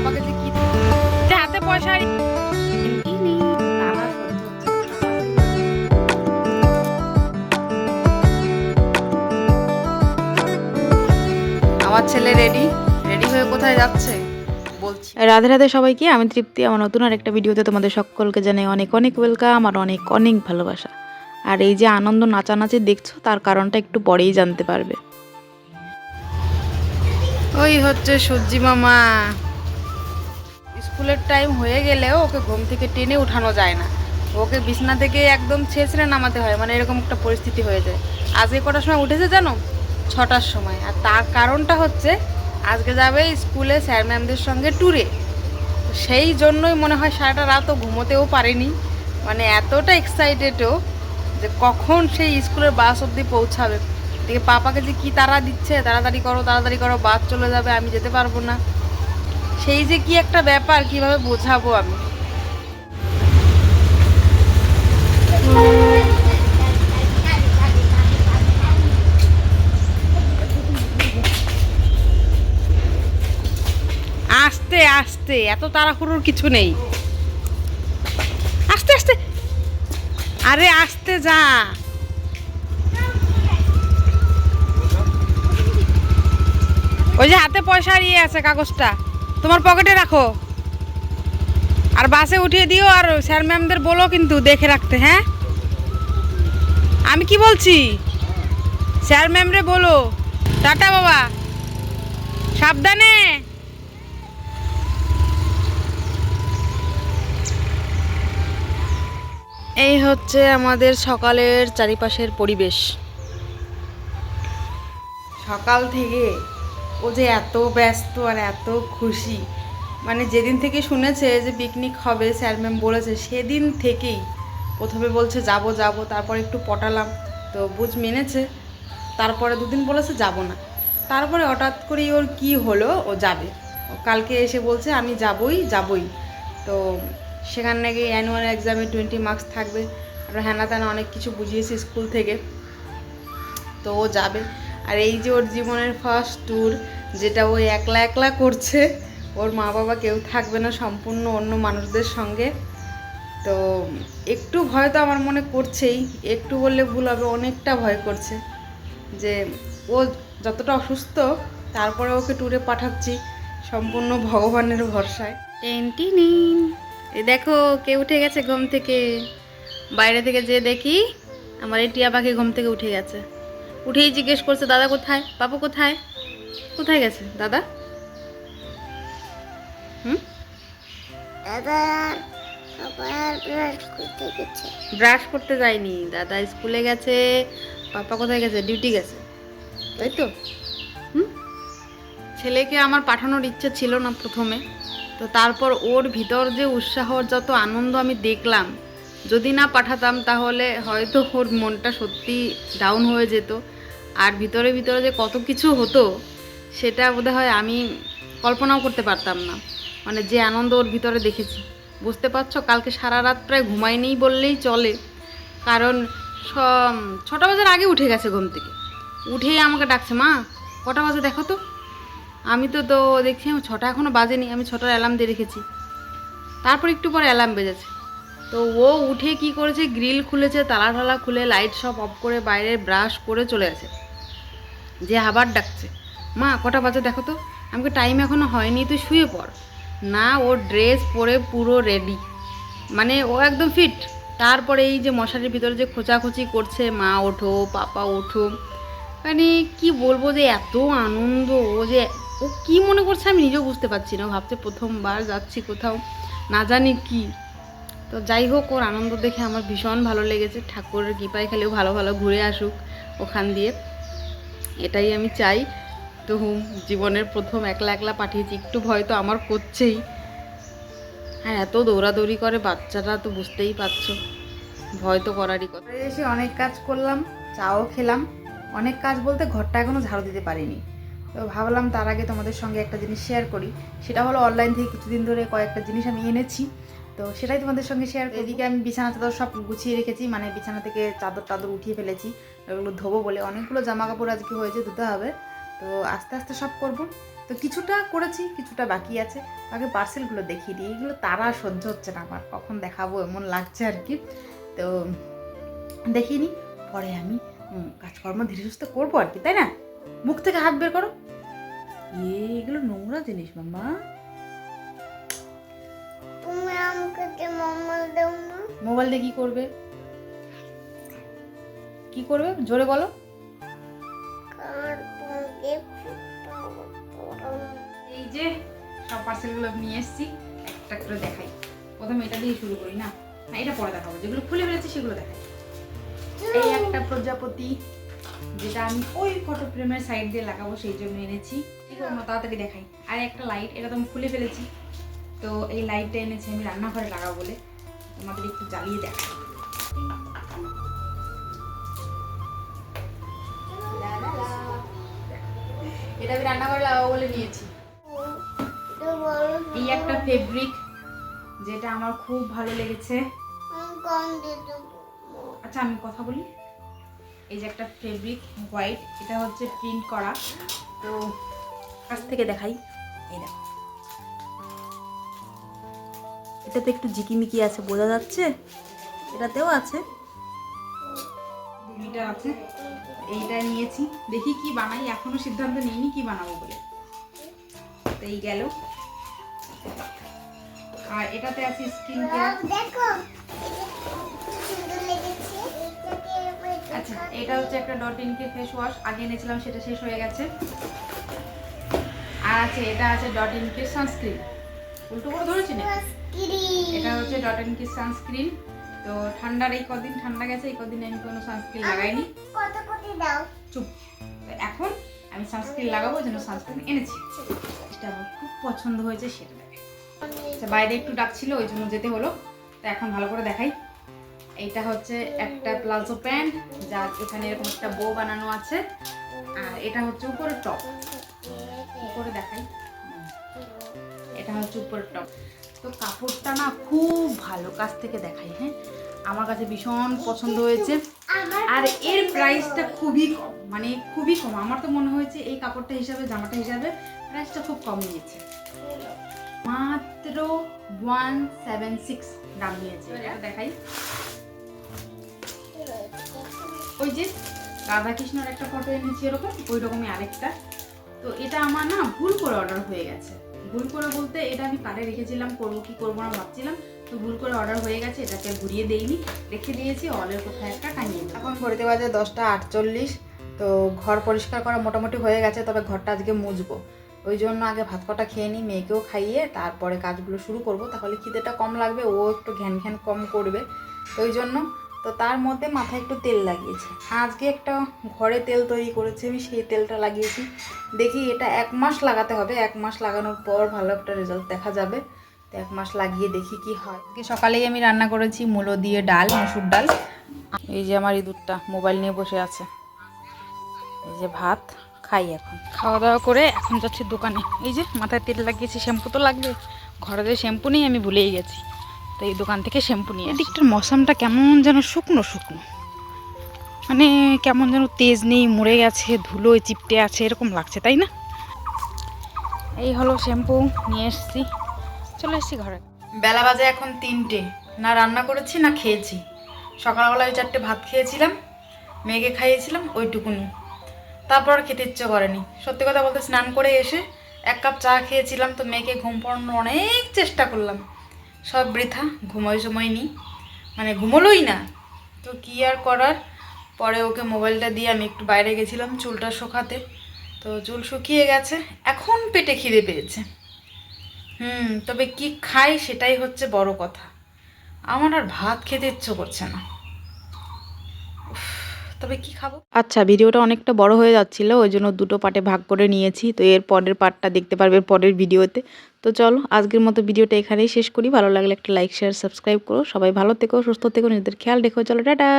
পাপাকে যে কি হাতে পয়সা আমার ছেলে রেডি রেডি হয়ে কোথায় যাচ্ছে বলছি। রাধে রাধে সবাইকে, আমি তৃপ্তি। আমার নতুন আর একটা ভিডিওতে তোমাদের সকলকে জানাই অনেক অনেক ওয়েলকাম আর অনেক অনেক ভালোবাসা। আর এই যে আনন্দ নাচানাচি দেখছো, তার কারণটা একটু পরেই জানতে পারবে। ওই হচ্ছে সূর্যি মামা। স্কুলের টাইম হয়ে গেলেও ওকে ঘুম থেকে টেনে উঠানো যায় না, ওকে বিছানা থেকে একদম ছেঁচড়ে নামাতে হয়, মানে এরকম একটা পরিস্থিতি হয়ে যায়। আজকে কটার সময় উঠেছে জানো? 6টার সময়। আর তার কারণটা হচ্ছে আজকে যাবে স্কুলে স্যার ম্যামদের সঙ্গে ট্যুরে। সেই জন্যই মনে হয় সারাটা রাতও ঘুমোতেও পারেনি, মানে এতটা এক্সাইটেডও যে কখন সেই স্কুলের বাস অবধি পৌঁছাবে। দেখে পাপাকে যে কি তাড়া দিচ্ছে, তাড়াতাড়ি করো বাস চলে যাবে, আমি যেতে পারবো না। সেই যে কি একটা ব্যাপার, কিভাবে বোঝাবো আমি। আস্তে আস্তে, এত তাড়াহুড়োর কিছু নেই। আস্তে আস্তে, আরে আস্তে যা। ওই যে হাতে পয়সা ইয়ে আছে, কাগজটা তোমার পকেটে রাখো। আর বাসে উঠিয়ে দিও, আর স্যার ম্যামদের বলো কিন্তু দেখে রাখতে। হ্যাঁ, আমি কি বলছি, স্যার ম্যামরে বলো। টাটা বাবা, সাবধানে। এই হচ্ছে আমাদের সকালের চারিপাশের পরিবেশ। সকাল থেকে ও যে এত ব্যস্ত আর এত খুশি, মানে যেদিন থেকে শুনেছে যে পিকনিক হবে, স্যার ম্যাম বলেছে, সেদিন থেকেই প্রথমে বলছে যাব যাব, তারপর একটু পটালাম তো বুঝ মেনেছে। তারপরে দুদিন বলেছে যাব না, তারপরে হঠাৎ করেই ওর কি হলো, ও যাবে। ও কালকে এসে বলছে আমি যাবই যাবই। তো সেখানে নাকি অ্যানুয়াল এক্সামে 20 মার্কস থাকবে, আমরা হ্যানা ত্যানা অনেক কিছু বুঝিয়েছি স্কুল থেকে, তো ও যাবে। আর এই যে ওর জীবনের ফার্স্ট ট্যুর, যেটা ও একলা একলা করছে, ওর মা বাবা কেউ থাকবে না, সম্পূর্ণ অন্য মানুষদের সঙ্গে। তো একটু ভয় তো আমার মনে করছেই, একটু বললে ভুল হবে, অনেকটা ভয় করছে যে ও যতটা অসুস্থ, তারপরে ওকে ট্যুরে পাঠাচ্ছি সম্পূর্ণ ভগবানের ভরসায়। টেনটি নিন, এই দেখো কে উঠে গেছে ঘুম থেকে। বাইরে থেকে যে দেখি আমার এই টিয়া পাখি ঘুম থেকে উঠে গেছে। উঠেই জিজ্ঞেস করছে দাদা কোথায়, পাপা কোথায়, কোথায় গেছে দাদা? হুম, ব্রাশ করতে যায়নি দাদা, স্কুলে গেছে। পাপা কোথায় গেছে? ডিউটি গেছে, তাই তো। হুম, ছেলেকে আমার পাঠানোর ইচ্ছে ছিল না প্রথমে, তো তারপর ওর ভিতর যে উৎসাহ, যত আনন্দ আমি দেখলাম, যদি না পাঠাতাম তাহলে হয়তো ওর মনটা সত্যি ডাউন হয়ে যেত। আর ভিতরে ভিতরে যে কত কিছু হতো, সেটা বোধহয় আমি কল্পনাও করতে পারতাম না। মানে যে আনন্দ ওর ভিতরে দেখেছি, বুঝতে পারছো, কালকে সারা রাত প্রায় ঘুমায়নি বললেই চলে। কারণ 6টা বাজার আগে উঠে গেছে ঘুম থেকে। উঠেই আমাকে ডাকছে, মা কটা বাজে দেখো তো। আমি তো দেখছি 6টা এখনও বাজেনি, আমি 6টার অ্যালার্ম দিয়ে রেখেছি। তারপর একটু পরে অ্যালার্ম বেজেছে। তো ও উঠে কি করেছে, গ্রিল খুলেছে, তালা ঠালা খুলে লাইট সব অফ করে বাইরে ব্রাশ করে চলে গেছে। যে আবার ডাকছে, মা কটা বাজে দেখো তো। আমাকে টাইম এখনও হয়নি, তুই শুয়ে পড়। না, ওর ড্রেস পরে পুরো রেডি, মানে ও একদম ফিট। তারপরে এই যে মশারির ভিতরে যে খোঁচাখুচি করছে, মা ওঠো পাপা ওঠো, মানে কি বলবো যে এত আনন্দ। ও কি মনে করছে আমি নিজেও বুঝতে পারছি না। ভাবছে প্রথমবার যাচ্ছি কোথাও, না জানি কি। তো যাই হোক, ওর আনন্দ দেখে আমার ভীষণ ভালো লেগেছে। ঠাকুরের কৃপায় খালি ভালো ভালো ঘুরে আসুক ওখান দিয়ে, এটাই আমি চাই। তো জীবনের প্রথম একলা একলা পাঠিয়েছি, একটু ভয় তো আমার করছেই। হ্যাঁ, এত দৌড়াদৌড়ি করে বাচ্চারা, তো বুঝতেই পারছো, ভয় তো করারই কথা। এসে অনেক কাজ করলাম, চাও খেলাম। অনেক কাজ বলতে ঘরটা এখনও ঝাড়ু দিতে পারিনি। তো ভাবলাম তার আগে তোমাদের সঙ্গে একটা জিনিস শেয়ার করি। সেটা হলো অনলাইন থেকে কিছুদিন ধরে কয়েকটা জিনিস আমি এনেছি, তো সেটাই তোমাদের সঙ্গে শেয়ার করি। এদিকে আমি বিছানা চাদর সব গুছিয়ে রেখেছি, মানে বিছানা থেকে চাদর টাদর উঠিয়ে ফেলেছি। ওগুলো ধোবো বলে, অনেকগুলো জামা কাপড় আজকে হয়েছে, ধুতে হবে। তো আস্তে আস্তে সব করব। তো তো কিছুটা করেছি, কিছুটা বাকি আছে। আগে পার্সেলগুলো দেখিয়ে দিই। এইগুলো তারা সহ্য হচ্ছে না আমার, কখন দেখাবো এমন লাগছে আর কি। তো দেখিয়ে নিই, পরে আমি কাজকর্ম ধীরে সুস্থে করবো আর কি, তাই না? মুখ থেকে হাত বের করো। এগুলো নোংরা জিনিস মাম্মা। তুমি আমাকে যে মোবাইল দাও না। মোবাইল দিয়ে কি করবে? কি করবে জোরে বলো। এই যে সব পার্সেলগুলো নিয়ে এসেছি, একটা করে দেখাই। প্রথমে এটা দিয়ে শুরু করি না, না এটা পরে দেখাবো। যেগুলো খুলে ফেলেছি সেগুলো দেখাই। এই একটা প্রজাপতি, যেটা আমি ওই ফটো ফ্রেমের সাইড দিয়ে লাগাবো সেই জন্য এনেছি। কি করবো তাড়াতাড়ি দেখাই। আর একটা লাইট, এটা তো আমি খুলে ফেলেছি। তো এই লাইটটা এনেছি আমি রান্নাঘরে লাগাবো বলে, তোমাদের একটু জ্বালিয়ে দেখাই। এটা আমি রান্নাঘরে লাগাবো বলে নিয়েছি। এই একটা ফেব্রিক, যেটা আমার খুব ভালো লেগেছে। আচ্ছা আমি কথা বলি। এই যে একটা ফেব্রিক হোয়াইট, এটা হচ্ছে প্রিন্ট করা। তো কাছ থেকে দেখাই। এই দেখো, এটাতে একটু ঝিকিমিকি আছে, বোঝা যাচ্ছে? এটাতেও আছে, 2 মিটার আছে। এইটা নিয়েছি, দেখি কি বানাই। এখনো সিদ্ধান্ত নিইনি কি বানাবো বলে। তো এই গেল। আর এটাতে আছে স্কিন কেয়ার। দেখো আচ্ছা এটা হচ্ছে একটা ডট-ইন-কে ফেস ওয়াশ, আগে এনেছিলাম, সেটা শেষ হয়ে গেছে। আর আছে এটা আছে ডট-ইন-কে সানস্ক্রিন। উল্টো করে ধরেছি না? এটা হচ্ছে ডট-ইন-কে সানস্ক্রিন। তো ঠান্ডার এই কদিন ঠান্ডা গেছে, এই কদিন আমি কোনো সানস্ক্রিন লাগাইনি। কত কোটি দাও। চুপ। তো এখন আমি সানস্ক্রিন লাগাবো, যেন সানস্ক্রিন এনেছি। এটা আমার খুব পছন্দ হয়েছে, সেটা দেখাই। আচ্ছা বাইরে একটু ডাকছিল ওই জন্য যেতে হলো। তো এখন ভালো করে দেখাই। এইটা হচ্ছে একটা প্লাজো প্যান্ট, যার এখানে এরকম একটা বো বানানো আছে। আর এটা হচ্ছে উপরের টপ। উপরে দেখাই, এটা হচ্ছে উপরের টপ। তো কাপড়টা না খুব ভালো, কাছ থেকে দেখাই। হ্যাঁ, আমার কাছে ভীষণ পছন্দ হয়েছে। আর এর প্রাইসটা খুবই কম, মানে খুবই কম। আমার তো মনে হয়েছে এই কাপড়টা হিসাবে, জামাটা হিসাবে প্রাইসটা খুব কম নিয়েছে। মাত্র 176 দাম নিয়েছে। এটা দেখাই। ওই যে রাধাকৃষ্ণর একটা ফটো এনেছি এরকম, ওই রকমই আরেকটা। তো এটা আমার না ভুল করে অর্ডার হয়ে গেছে। ভুল করে বলতে, এটা আমি কার্ডে রেখেছিলাম, করবো কি করবো না ভাবছিলাম। তো ভুল করে অর্ডার হয়ে গেছে, এটাকে ঘুরিয়ে দেইনি, রেখে দিয়েছি হলের কোথায় একটা টাঙিয়ে। এখন ঘড়িতে বাজে 10:48। তো ঘর পরিষ্কার করা মোটামুটি হয়ে গেছে, তবে ঘরটা আজকে মুছবো। ওই জন্য আগে ভাত কটা খেয়ে নিই, মেয়েকেও খাইয়ে তারপরে কাজগুলো শুরু করব। তাহলে খিদেটা কম লাগবে, ও একটু ঘ্যান ঘ্যান কম করবে। তো ওই জন্য তো তার মধ্যে মাথায় একটু তেল লাগিয়েছি। আজকে একটা ঘরে তেল তৈরি করেছি আমি, সেই তেলটা লাগিয়েছি। দেখি এটা 1 মাস লাগাতে হবে। 1 মাস লাগানোর পর ভালো একটা রেজাল্ট দেখা যাবে। তো 1 মাস লাগিয়ে দেখি কি হয়। আজকে সকালেই আমি রান্না করেছি মূলো দিয়ে ডাল, মসুর ডাল। এই যে আমার ইঁদুরটা মোবাইল নিয়ে বসে আছে। এই যে ভাত খাই। এখন খাওয়া দাওয়া করে এখন যাচ্ছি দোকানে। এই যে মাথায় তেল লাগিয়েছি, শ্যাম্পু তো লাগবে। ঘরে যে শ্যাম্পু নেই, আমি ভুলেই গেছি। তো এই দোকান থেকে শ্যাম্পু নিয়ে। এদিকটার মৌসামটা কেমন যেন শুকনো শুকনো, মানে কেমন যেন তেজ নেই, মরে গেছে, ধুলোয় চিপটে আছে, এরকম লাগছে, তাই না? এই হলো শ্যাম্পু নিয়ে এসছি, চলে এসছি ঘরে। বেলা বাজে এখন 3টে। না রান্না করেছি না খেয়েছি। সকালবেলায় 4টে ভাত খেয়েছিলাম, মেয়েকে খাইয়েছিলাম ওইটুকুনি। তারপর আর খেতে ইচ্ছে করেনি। সত্যি কথা বলতে স্নান করে এসে 1 কাপ চা খেয়েছিলাম। তো মেয়েকে ঘুম পাড়ানোর অনেক চেষ্টা করলাম, সব বৃথা। ঘুমোয় সময় নি, মানে ঘুমোলোই না। তো কী আর করার, পরে ওকে মোবাইলটা দিয়ে আমি একটু বাইরে গেছিলাম চুলটা শুকাতে। তো চুল শুকিয়ে গেছে, এখন পেটে খিদে পেয়েছে। তবে কি খাই সেটাই হচ্ছে বড় কথা। আমার আর ভাত খেতে ইচ্ছে করছে না। তবে কি খাবো। আচ্ছা, ভিডিওটা অনেকটা বড় হয়ে যাচ্ছিল, ওই জন্য 2টো পার্টে ভাগ করে নিয়েছি। তো এর পরের পার্টটা দেখতে পারবে পরের ভিডিওতে। তো চলো আজকের মতো ভিডিওটা এখানেই শেষ করি। ভালো লাগলে একটা লাইক, শেয়ার, সাবস্ক্রাইব করো। সবাই ভালো থেকো, সুস্থ থেকো, নিজেদের খেয়াল রেখো। চলো টাটা।